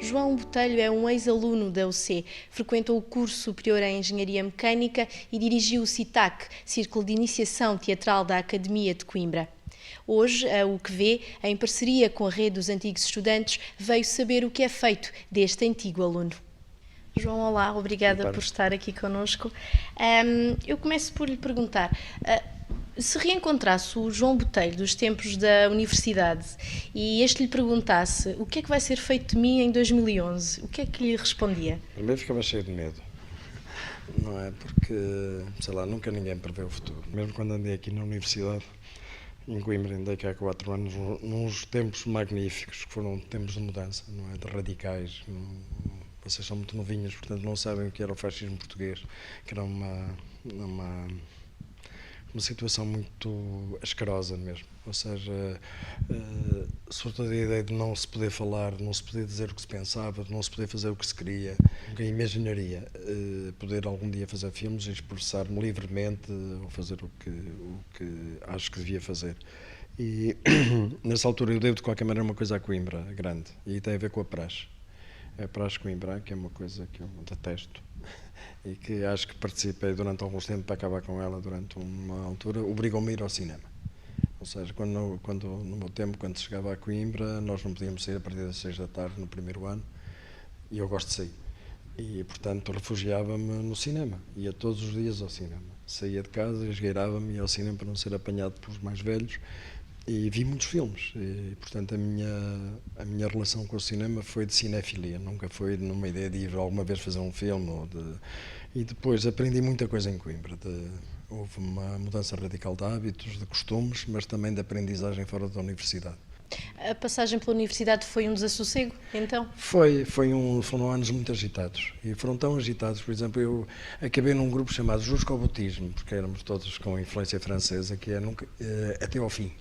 João Botelho é um ex-aluno da UC, frequentou o curso superior em Engenharia Mecânica e dirigiu o CITAC, Círculo de Iniciação Teatral da Academia de Coimbra. Hoje, a UQV, em parceria com a Rede dos Antigos Estudantes, veio saber o que é feito deste antigo aluno. João, olá, obrigada por estar aqui connosco. Eu começo por lhe perguntar, se reencontrasse o João Botelho dos tempos da universidade e este lhe perguntasse o que é que vai ser feito de mim em 2011, o que é que lhe respondia? Primeiro ficava cheio de medo, não é? Porque, sei lá, nunca ninguém prevê o futuro. Mesmo quando andei aqui na universidade, em Coimbra, andei cá há 4 anos, nos tempos magníficos, que foram tempos de mudança, não é? De radicais. Vocês são muito novinhos, portanto não sabem o que era o fascismo português, que era uma situação muito asquerosa mesmo, ou seja, sobretudo a ideia de não se poder falar, não se poder dizer o que se pensava, de não se poder fazer o que se queria. Nunca imaginaria poder algum dia fazer filmes e expressar-me livremente ou fazer o que acho que devia fazer. E nessa altura eu devo de qualquer maneira uma coisa à Coimbra, grande, e tem a ver com a praxe. A praxe Coimbra, que é uma coisa que eu detesto e que acho que participei durante alguns tempos para acabar com ela durante uma altura, obrigou-me a ir ao cinema. Ou seja, no meu tempo, quando chegava a Coimbra, nós não podíamos sair a partir das 6 da tarde no primeiro ano, e eu gosto de sair. E, portanto, refugiava-me no cinema, ia todos os dias ao cinema. Saía de casa, esgueirava-me, ia ao cinema para não ser apanhado pelos mais velhos, e vi muitos filmes, e portanto a minha relação com o cinema foi de cinefilia, nunca foi numa ideia de ir alguma vez fazer um filme. E depois aprendi muita coisa em Coimbra, houve uma mudança radical de hábitos, de costumes, mas também de aprendizagem fora da universidade. A passagem pela universidade foi um desassossego, então? Foram anos muito agitados, e foram tão agitados, por exemplo, eu acabei num grupo chamado Juscobotismo, porque éramos todos com influência francesa, que é até ao fim.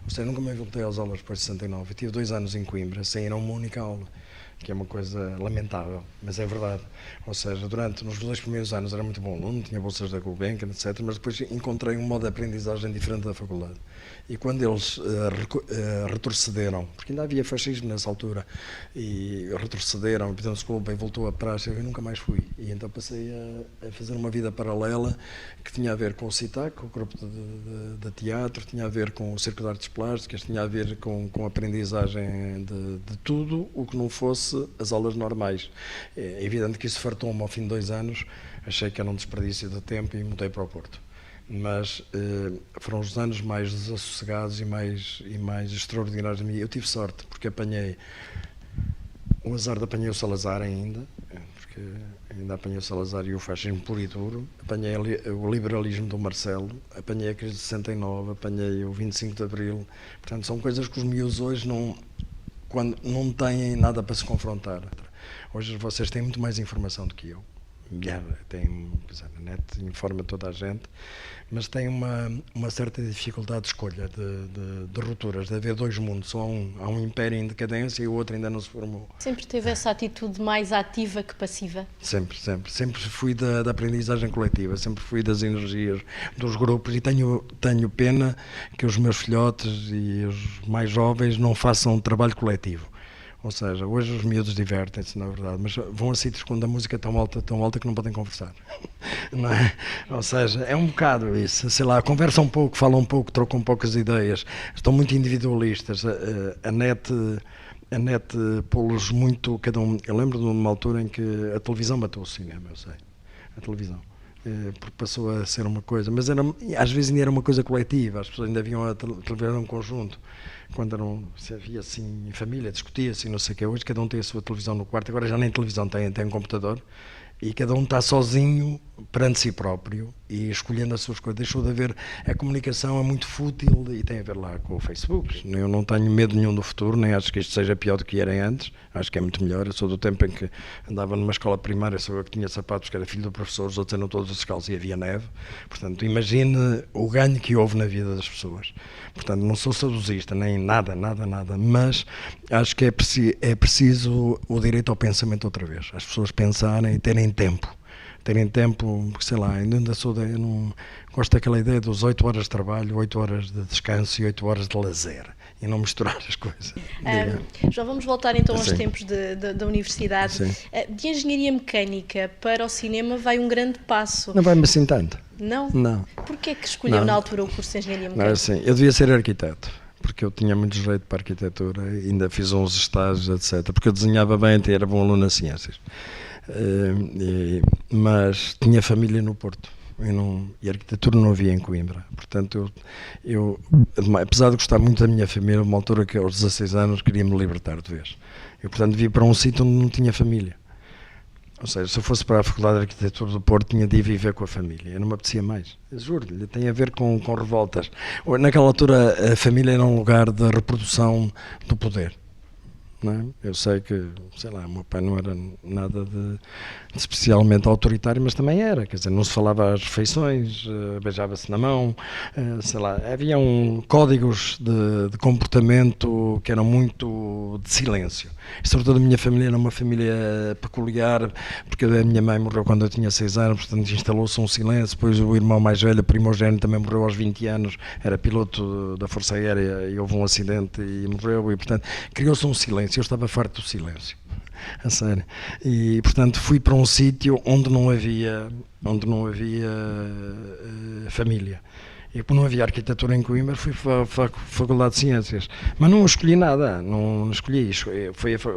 Ou seja, nunca me voltei às aulas depois de 69. Eu tive 2 anos em Coimbra sem ir a uma única aula, que é uma coisa lamentável, mas é verdade. Ou seja, nos 2 primeiros anos era muito bom aluno, tinha bolsas da Gulbenkian, etc., mas depois encontrei um modo de aprendizagem diferente da faculdade. E quando eles retrocederam, porque ainda havia fascismo nessa altura, e retrocederam, pediram desculpa e voltou a praxe, eu nunca mais fui. E então passei a fazer uma vida paralela que tinha a ver com o CITAC, com o grupo de teatro, tinha a ver com o Circo de Artes Plásticas, tinha a ver com a aprendizagem de tudo o que não fosse as aulas normais. É evidente que isso fartou-me ao fim de 2 anos, achei que era um desperdício de tempo e mudei para o Porto. Mas foram os anos mais desassossegados e mais extraordinários de mim. Eu tive sorte, porque apanhei o azar de apanhei o Salazar ainda, porque ainda apanhei o Salazar e o fascismo puro e duro, apanhei o liberalismo do Marcelo, apanhei a crise de 69, apanhei o 25 de Abril. Portanto, são coisas que os miúdos hoje quando não têm nada para se confrontar. Hoje vocês têm muito mais informação do que eu. A net informa toda a gente, mas tem uma certa dificuldade de escolha, de rupturas, de haver 2 mundos. Há um império em decadência e o outro ainda não se formou. Sempre teve essa atitude mais ativa que passiva? Sempre. Sempre fui da aprendizagem coletiva, sempre fui das energias dos grupos, e tenho pena que os meus filhotes e os mais jovens não façam um trabalho coletivo. Ou seja, hoje os miúdos divertem-se, na verdade, mas vão a sítios quando a música é tão alta que não podem conversar. Não é? Ou seja, é um bocado isso. Sei lá, conversam um pouco, falam um pouco, trocam poucas ideias, estão muito individualistas. A net pô-los muito, cada um. Eu lembro de uma altura em que a televisão matou o cinema, eu sei. A televisão. Porque passou a ser uma coisa, mas às vezes ainda era uma coisa coletiva, as pessoas ainda viam a televisão em conjunto, quando se havia assim em família, discutia-se, não sei o que. Hoje cada um tem a sua televisão no quarto, agora já nem televisão tem um computador, e cada um está sozinho perante si próprio e escolhendo as suas coisas. Deixou de haver, a comunicação é muito fútil e tem a ver lá com o Facebook. Eu não tenho medo nenhum do futuro, nem acho que isto seja pior do que era antes, acho que é muito melhor. Eu sou do tempo em que andava numa escola primária, sou eu que tinha sapatos, que era filho do professor, os outros eram todos descalços e havia neve. Portanto, imagine o ganho que houve na vida das pessoas. Portanto, não sou saudosista, nem nada, mas acho que é preciso o direito ao pensamento outra vez. As pessoas pensarem e terem tempo, porque sei lá, eu não gosto daquela ideia dos 8 horas de trabalho, 8 horas de descanso e 8 horas de lazer. e não misturar as coisas. João, vamos voltar então aos Sim. tempos da universidade. Sim. De engenharia mecânica para o cinema vai um grande passo. Não vai-me assim tanto. Não? Não. Porquê é que escolheu Não. na altura o curso de engenharia Não, mecânica? assim, eu devia ser arquiteto, porque eu tinha muito jeito para arquitetura, ainda fiz uns estágios, etc. Porque eu desenhava bem, até era bom aluno nas ciências. Mas tinha família no Porto. E arquitetura não havia em Coimbra. Portanto, eu, apesar de gostar muito da minha família, uma altura que aos 16 anos queria me libertar de vez. Eu, portanto, vim para um sítio onde não tinha família. Ou seja, se eu fosse para a Faculdade de Arquitetura do Porto, tinha de ir viver com a família. Eu não me apetecia mais. Juro-lhe, tem a ver com revoltas. Naquela altura, a família era um lugar de reprodução do poder. Não é? Eu sei que, sei lá, o meu pai não era nada de especialmente autoritário, mas também era, quer dizer, não se falava às refeições, beijava-se na mão, sei lá, havia códigos de comportamento que eram muito de silêncio. E, sobretudo, a minha família era uma família peculiar, porque a minha mãe morreu quando eu tinha 6 anos, portanto instalou-se um silêncio. Depois o irmão mais velho, primogênito, também morreu aos 20 anos, era piloto da Força Aérea e houve um acidente e morreu, e portanto criou-se um silêncio. Eu estava farto do silêncio, a sério. E portanto fui para um sítio onde não havia família. E como não havia arquitetura em Coimbra, fui para a Faculdade de Ciências. Mas não escolhi nada, não escolhi.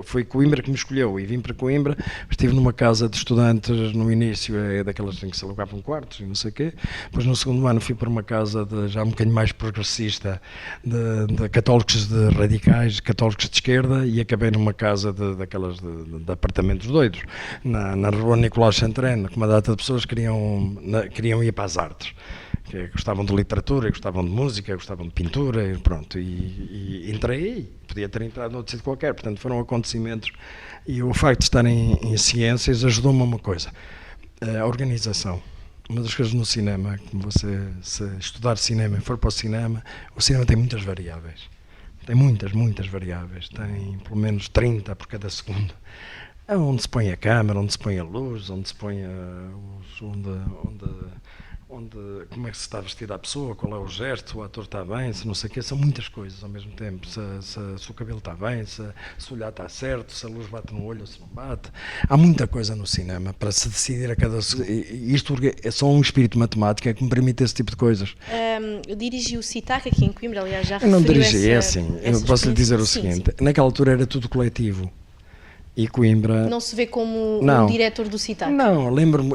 Foi Coimbra que me escolheu e vim para Coimbra. Estive numa casa de estudantes no início, daquelas em que se alugavam quartos e não sei o quê. Depois no segundo ano fui para uma casa já um bocadinho mais progressista, de católicos radicais, católicos de esquerda, e acabei numa casa daquelas de apartamentos doidos, na rua Nicolás Santareno, que uma data de pessoas queriam ir para as artes. Que gostavam de literatura, gostavam de música, gostavam de pintura, e pronto, e entrei, podia ter entrado noutro sítio qualquer, portanto foram acontecimentos, e o facto de estar em ciências ajudou-me a uma coisa, a organização. Uma das coisas no cinema, como se estudar cinema e for para o cinema tem muitas variáveis, tem muitas variáveis, tem pelo menos 30 por cada segundo. Onde se põe a câmara, onde se põe a luz, onde se põe como é que se está vestida a pessoa, qual é o gesto, o ator está bem, se não sei o quê, são muitas coisas ao mesmo tempo, se o cabelo está bem, se o olhar está certo, se a luz bate no olho ou se não bate. Há muita coisa no cinema para se decidir a cada segundo. Isto é só um espírito matemático que me permite esse tipo de coisas. Eu dirigi o CITAC aqui em Coimbra, aliás, já Eu não referiu dirigi, essa, assim, essa eu posso lhe dizer o experiência. seguinte, naquela altura era tudo coletivo. E Coimbra... Não se vê como Não. um diretor do CITAC? Não, lembro-me,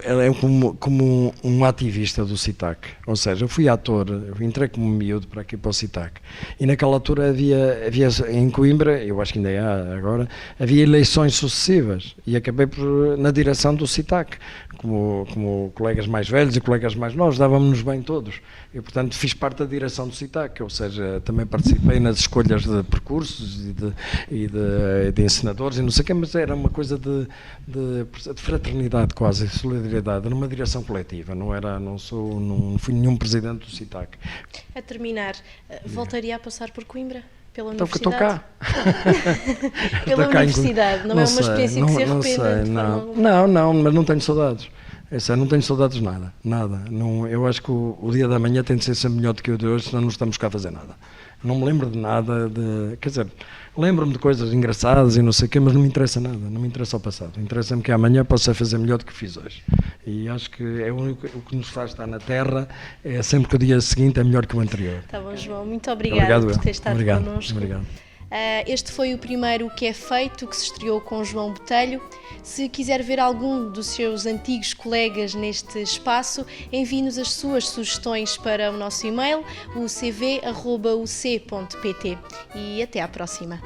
como um ativista do CITAC. Ou seja, eu fui ator, eu entrei como miúdo para aqui para o CITAC. E naquela altura havia em Coimbra, eu acho que ainda há agora, havia eleições sucessivas. E acabei na direção do CITAC. Como colegas mais velhos e colegas mais novos, dávamos-nos bem todos. E, portanto, fiz parte da direção do CITAC, ou seja, também participei nas escolhas de percursos e de encenadores e não sei o quê, mas era uma coisa de fraternidade quase, de solidariedade, numa direção coletiva, não fui nenhum presidente do CITAC. A terminar, voltaria a passar por Coimbra? Pela Então, universidade? Estou cá. Pela universidade, não é uma experiência que se arrependa? Não, mas não tenho saudades. Não tenho saudades de nada. Não, eu acho que o dia da manhã tem de ser sempre melhor do que o de hoje, senão não estamos cá a fazer nada. Não me lembro de nada, quer dizer, lembro-me de coisas engraçadas e não sei o quê, mas não me interessa nada, não me interessa o passado. Interessa-me que amanhã possa fazer melhor do que fiz hoje. E acho que o que nos faz estar na Terra é sempre que o dia seguinte é melhor que o anterior. Está bom, João, muito obrigada por ter estado connosco. Obrigado. Este foi o primeiro O Que É Feito, que se estreou com João Botelho. Se quiser ver algum dos seus antigos colegas neste espaço, envie-nos as suas sugestões para o nosso e-mail, o cv@uc.pt. E até à próxima.